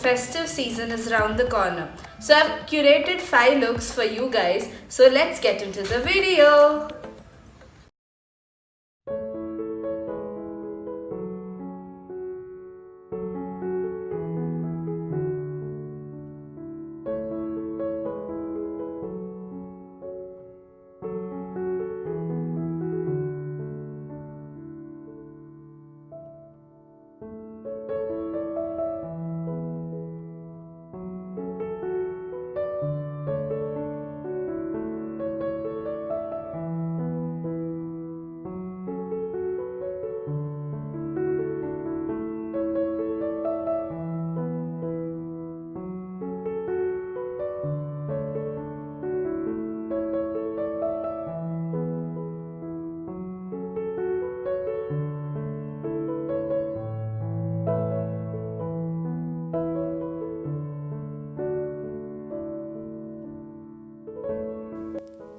festive season is around the corner. So I've curated 5 looks for you guys. So let's get into the video.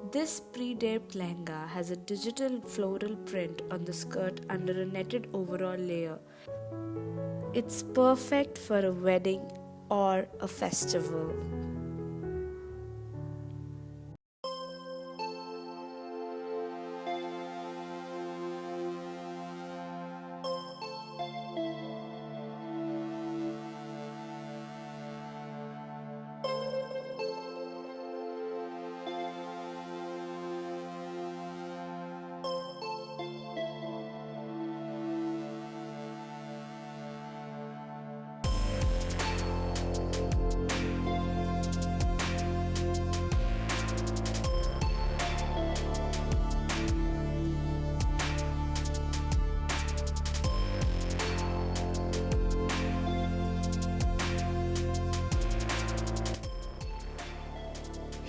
This pre-draped lehenga has a digital floral print on the skirt under a netted overall layer. It's perfect for a wedding or a festival.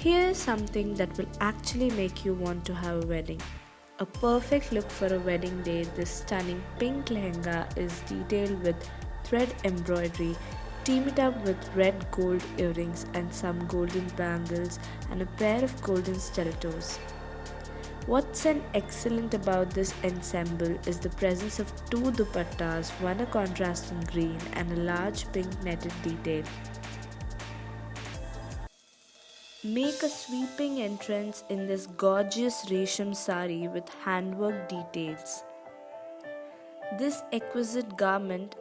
Here's something that will actually make you want to have a wedding. A perfect look for a wedding day, this stunning pink lehenga is detailed with thread embroidery. Team it up with red gold earrings and some golden bangles and a pair of golden stilettos. What's an excellent about this ensemble is the presence of 2 dupattas, one a contrasting green and a large pink netted detail. Make a sweeping entrance in this gorgeous resham sari with handwork details. This exquisite garment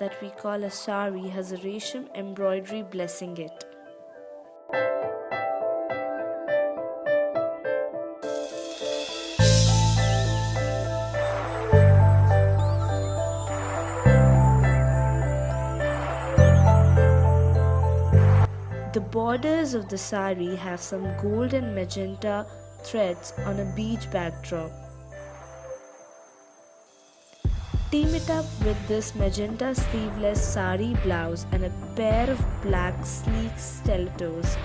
that we call a sari has a resham embroidery blessing it. The borders of the sari have some gold and magenta threads on a beige backdrop. Team it up with this magenta sleeveless sari blouse and a pair of black sleek stilettos.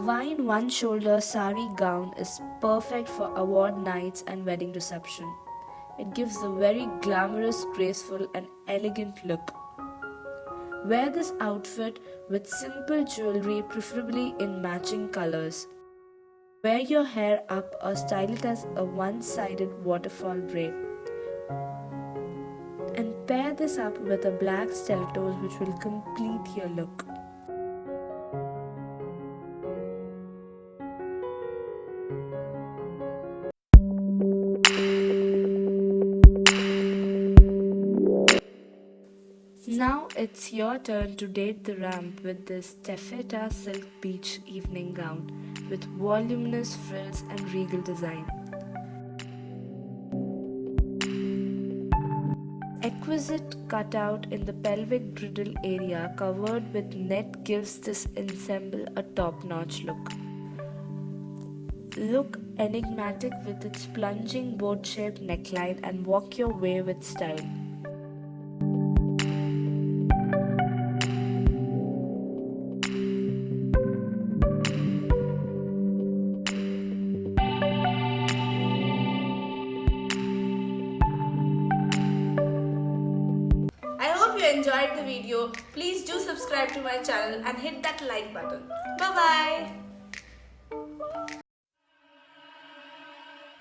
Wine one shoulder sari gown is perfect for award nights and wedding reception. It gives a very glamorous, graceful and elegant look. Wear this outfit with simple jewelry, preferably in matching colors. Wear your hair up or style it as a one-sided waterfall braid. And pair this up with a black stilettos which will complete your look. Now it's your turn to date the ramp with this taffeta silk beach evening gown with voluminous frills and regal design. Exquisite cutout in the pelvic girdle area covered with net gives this ensemble a top-notch look. Look enigmatic with its plunging boat-shaped neckline and walk your way with style. I hope hope you enjoyed the video. Please do subscribe to my channel and hit that like button. Bye-bye.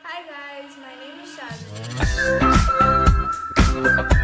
Hi guys, my name is Sharvari.